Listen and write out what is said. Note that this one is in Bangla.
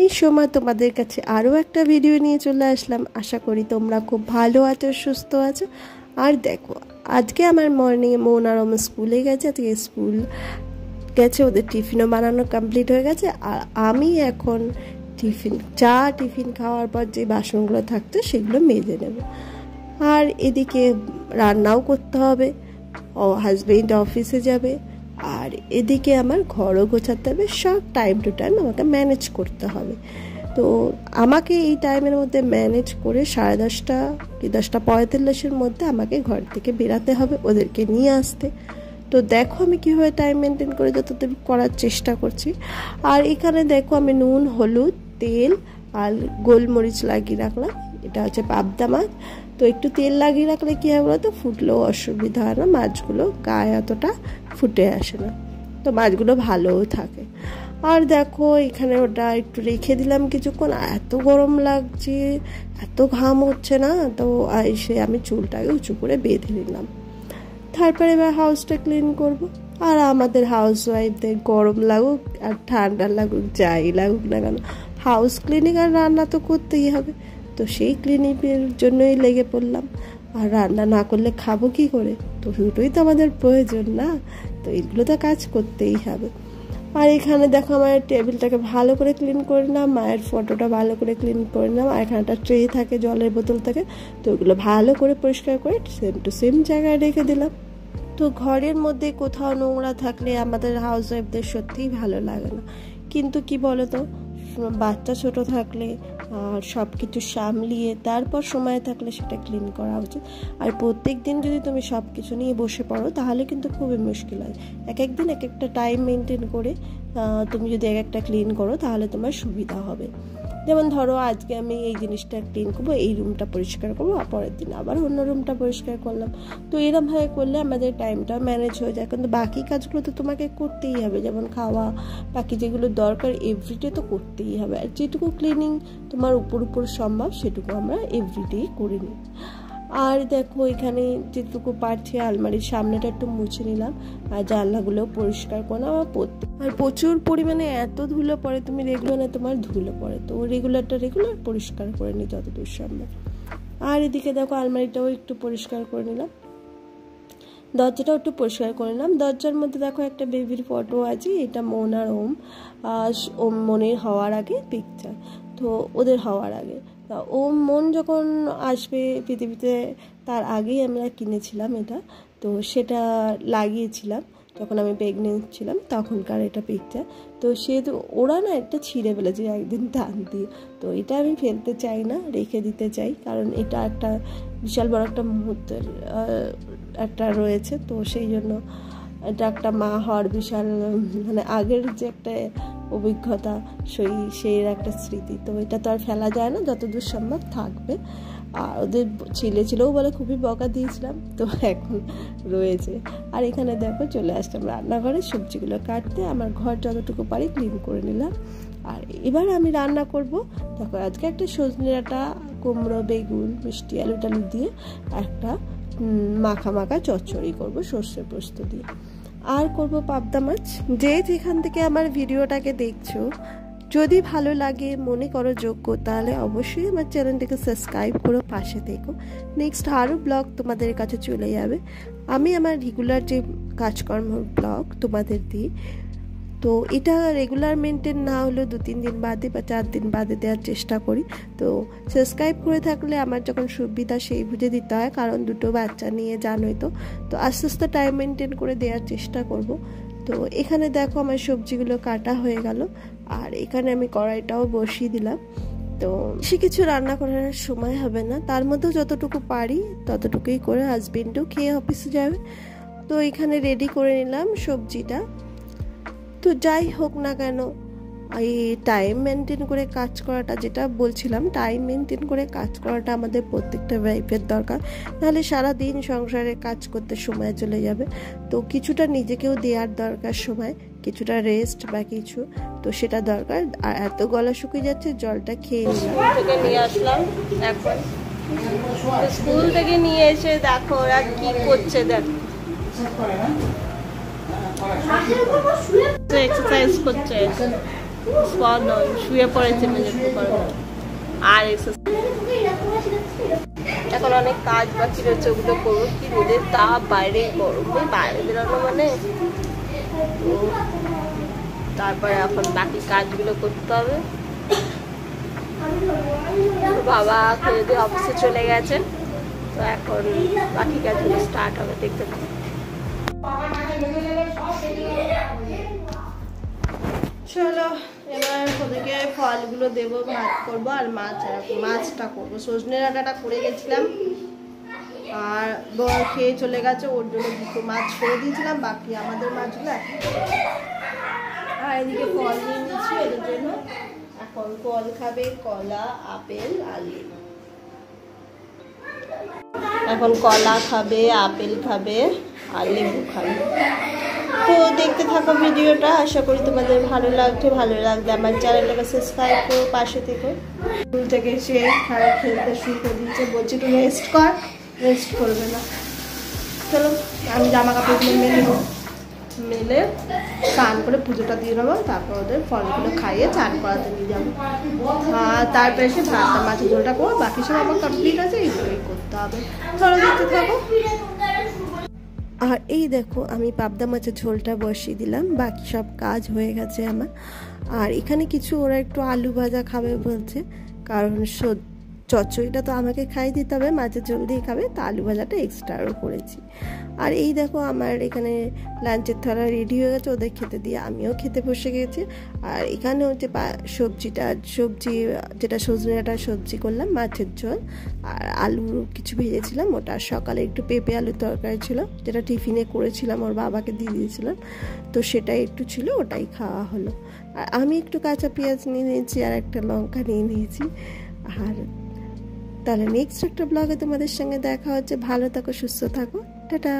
এই সময় তোমাদের কাছে আরও একটা ভিডিও নিয়ে চলে আসলাম। আশা করি তোমরা খুব ভালো আছো, সুস্থ আছো। আর দেখো, আজকে আমার মর্নিংয়ে মন আর আমার স্কুলে গেছে। আজকে স্কুল গেছে, ওদের টিফিনও বানানো কমপ্লিট হয়ে গেছে। আর আমি এখন টিফিন খাওয়ার পর যে বাসনগুলো থাকতো সেগুলো মেজে নেব। আর এদিকে রান্নাও করতে হবে, হাজবেন্ড অফিসে যাবে। আর এদিকে আমার ঘরও গোছাতে হবে। সব টাইম টু টাইম আমাকে ম্যানেজ করতে হবে। তো আমাকে এই টাইমের মধ্যে ম্যানেজ করে 10:30 কি 10:45 মধ্যে আমাকে ঘর থেকে বেরাতে হবে, ওদেরকে নিয়ে আসতে। তো দেখো আমি কীভাবে টাইম মেনটেন করে যতদূর করার চেষ্টা করছি। আর এখানে দেখো আমি নুন, হলুদ, তেল আর গোলমরিচ লাগিয়ে রাখলাম। এটা হচ্ছে পাবদা মাছ। তো একটু তেল লাগিয়ে রাখলে কী হয় বলো তো, ফুটলেও অসুবিধা হয় না, মাছগুলো গায়ে অতটা ফুটে আসে না, তো মাছগুলো ভালোও থাকে। আর দেখো এখানে ওটা একটু রেখে দিলাম কিছুক্ষণ। এত গরম লাগছে, এত ঘাম হচ্ছে না, তো এসে আমি চুলটাকে উঁচু করে বেঁধে নিলাম। তারপরে এবার হাউসটা ক্লিন করব। আর আমাদের হাউস ওয়াইফদের গরম লাগুক আর ঠান্ডা লাগুক, যাই লাগুক না কেন, হাউস ক্লিনিং আর রান্না তো করতেই হবে। তো সেই ক্লিনিংয়ের জন্যই লেগে পড়লাম। আর রান্না না করলে খাবো কি করে? তো দুটোই তো আমাদের প্রয়োজন না, তো এগুলো তো কাজ করতেই হবে। আর এখানে দেখো আমার টেবিলটাকে ভালো করে ক্লিন করে নিলাম, মায়ের ফটোটা ভালো করে ক্লিন করে নিলাম। আর এখানে একটা ট্রে থাকে, জলের বোতল থাকে, তো ওগুলো ভালো করে পরিষ্কার করে সেম টু সেম জায়গায় রেখে দিলাম। তো ঘরের মধ্যে কোথাও নোংরা থাকলে আমাদের হাউস ওয়াইফদের সত্যিই ভালো লাগে না। কিন্তু কি বলো তো, বাচ্চা ছোট থাকলে আর সব কিছু সামলিয়ে তারপর সময় থাকলে সেটা ক্লিন করা উচিত। আর প্রত্যেক দিন যদি তুমি সব কিছু নিয়ে বসে পড়ো তাহলে কিন্তু খুবই মুশকিল হয়। এক একদিন এক একটা টাইম মেনটেন করে তুমি যদি এক একটা ক্লিন করো তাহলে তোমার সুবিধা হবে। যেমন ধরো আজকে আমি এই জিনিসটা ক্লিন করবো, এই রুমটা পরিষ্কার করবো, আর পরের দিন আবার অন্য রুমটা পরিষ্কার করলাম। তো এরমভাবে করলে আমাদের টাইমটা ম্যানেজ হয়ে যায়। কিন্তু বাকি কাজগুলো তো তোমাকে করতেই হবে, যেমন খাওয়া, বাকি যেগুলো দরকার এভরিডে তো করতেই হবে। আর যেটুকু ক্লিনিং তোমার উপর সম্ভব সেটুকু আমরা এভরিডেই করে নিই। আর দেখো এখানে যেটুকু পারছি আলমারির সামনেটা একটু মুছে নিলাম, আর জানলাগুলো পরিষ্কার করলাম। আর প্রচুর পরিমাণে এত ধুলো পড়ে, তুমি রেগুলারে তোমার ধুলো পড়ে, তো রেগুলার পরিষ্কার করে নিই যতদূর সম্ভব। আর এদিকে দেখো আলমারিটাও একটু পরিষ্কার করে নিলাম, দরজাটাও একটু পরিষ্কার করে নিলাম। দরজার মধ্যে দেখো একটা বেবির ফটো আছে, এটা মন আর ওম মনের হওয়ার আগে পিকচার, তো ওদের হওয়ার আগে। তা মন যখন আসবে পৃথিবীতে তার আগেই আমরা কিনেছিলাম এটা, তো সেটা লাগিয়েছিলাম যখন আমি প্রেগনেন্ট ছিলাম, তখনকার এটা পিকচার। তো সেহেতু ওরা না এটা ছিঁড়ে ফেলেছে একদিন টান দিয়ে, তো এটা আমি ফেলতে চাই না, রেখে দিতে চাই, কারণ এটা একটা বিশাল বড় একটা মুহূর্তের একটা রয়েছে। তো সেই জন্য এটা একটা মা হওয়ার বিশাল মানে আগের যে একটা অভিজ্ঞতা, সেই একটা স্মৃতি, তো এটা তো আর ফেলা যায় না, যতদূর সম্ভব থাকবে। আর ওদের ছেলেও বলে খুবই বকা দিয়েছিলাম, তো এখন রয়েছে। আর এখানে দেখো চলে আসলাম রান্নাঘরে সবজিগুলো কাটতে। আমার ঘর যতটুকু পারি ক্লিন করে নিলাম। আর এবার আমি রান্না করব। দেখো আজকে একটা সজনে ডাঁটা, কুমড়ো, বেগুন, মিষ্টি আলু টালু দিয়ে একটা মাখা চচ্চড়ি করব সর্ষে পোস্ত দিয়ে। আর করব পাবদা মাছ। যেখান থেকে আমার ভিডিওটাকে দেখছো, যদি ভালো লাগে, মনে করো যোগ্য, তাহলে অবশ্যই আমার চ্যানেলটাকে সাবস্ক্রাইব করো, পাশে থেকো। নেক্সট আরও ব্লগ তোমাদের কাছে চলে যাবে। আমি আমার রেগুলার যে কাজকর্ম ব্লগ তোমাদের দিই, তো এটা রেগুলার মেনটেন না হলেও 2-3 দিন বাদে বা 4 দিন বাদে দেওয়ার চেষ্টা করি। তো সাবস্ক্রাইব করে থাকলে আমার যখন সুবিধা সেই বুঝে দিতে হয়, কারণ দুটো বাচ্চা নিয়ে জানোই তো, তো আস্তে আস্তে টাইম মেনটেন করে দেওয়ার চেষ্টা করব। তো এখানে দেখো আমার সবজিগুলো কাটা হয়ে গেল। আর এখানে আমি কড়াইটাও বসিয়ে দিলাম। তো বেশি কিছু রান্না করার সময় হবে না, তার মধ্যেও যতটুকু পারি ততটুকুই করে, হাজবেন্ডও খেয়ে অফিসে যাবে। তো এখানে রেডি করে নিলাম সবজিটা। তো যাই হোক না কেন, এই টাইম মেনটেন করে কাজ করাটা, যেটা বলছিলাম, টাইম মেনটেন করে কাজ করাটা আমাদের প্রত্যেকটা ওয়াইফের দরকার, নাহলে সারাদিন সংসারে কাজ করতে সময় চলে যাবে। তো কিছুটা নিজেকেও দেওয়ার দরকার সময়, কিছুটা রেস্ট বা কিছু, তো সেটা দরকার। আর এত গলা শুকিয়ে যাচ্ছে, জলটা খেয়ে নিলাম। থেকে নিয়ে আসলাম এখন, স্কুল থেকে নিয়ে এসে দেখো ওরা কি করছে, দেখো তো এক্সারসাইজ করছে। শুয়ে পড়েছে আর এখন অনেক কাজ বাকি রয়েছে, ওগুলো করবো। কি রোদের তাপ, বাইরে গরম, বাইরে বেরোনো মানে। তারপরে এখন বাকি কাজগুলো করতে হবে। বাবা খেয়ে দিয়ে অফিসে চলে গেছে, তো এখন বাকি কাজগুলো স্টার্ট হবে, দেখতে পাবো। চলো এবার ওদেরকে ফলগুলো দেবো, ভাত করবো আর মাছটা করবো। সজনে ডাঁটাটা করে গেছিলাম আর বর খেয়ে চলে গেছে, ওর জন্য দুটো মাছ করে দিয়েছিলাম, বাকি আমাদের মাছগুলো এখন। আর এদিকে ফল নিয়ে নিচ্ছি ওদের জন্য। এখন ফল খাবে, কলা, আপেল আর লেবু। এখন কলা খাবে, আপেল খাবে আর লেবু খাবে। তো দেখতে থাকো ভিডিওটা, আশা করি তোমাদের ভালো লাগছে। ভালো লাগলে আমার চ্যানেলটাকে সাবস্ক্রাইব করো, পাশে থেকো। স্কুল থেকে এসে খারাপ খেলতে শুরু করে দিচ্ছে, বলছি তুমি রেস্ট কর, রেস্ট করবে না। চলো আমি জামা কাপড়গুলো মেলে স্নান করে পুজোটা দিয়ে নেবো, তারপর ওদের ফলগুলো খাইয়ে চান করাতে নিয়ে যাবো। আর তারপরে এসে ভাতটা মাছের ঝোলটা করবো, বাকি সব আমার কমপ্লিট আছে, এইগুলোই করতে হবে। চলো দেখতে থাকো। আর এই দেখো আমি পাবদা মাছের ঝোলটা বসিয়ে দিলাম, বাকি সব কাজ হয়ে গেছে আমার। আর এখানে কিছু ওরা একটু আলু ভাজা খাবে বলছে, কারণ চচ্চড়িটা তো আমাকে খাইয়ে দিতে হবে, মাছের ঝোল দিয়ে খাবে, তো আলু ভাজাটা এক্সট্রা আরও করেছি। আর এই দেখো আমার এখানে লাঞ্চের থালা রেডি হয়ে গেছে, ওদের খেতে দিয়ে আমিও খেতে বসে গেছি। আর এখানে হচ্ছে সবজি যেটা সজনে ডাঁটার সবজি করলাম, মাছের ঝোল আর আলু কিছু ভেজেছিলাম, ওটা সকালে একটু পেঁপে আলুর তরকারি ছিল, যেটা টিফিনে করেছিলাম, ওর বাবাকে দিয়ে দিয়েছিলাম, তো সেটাই একটু ছিল, ওটাই খাওয়া হলো। আর আমি একটু কাঁচা পেঁয়াজ নিয়ে নিয়েছি আর একটা লঙ্কা নিয়ে নিয়েছি। আর তাহলে নেক্সট একটা ব্লগে তোমাদের সঙ্গে দেখা হচ্ছে। ভালো থাকো, সুস্থ থাকো, টাটা।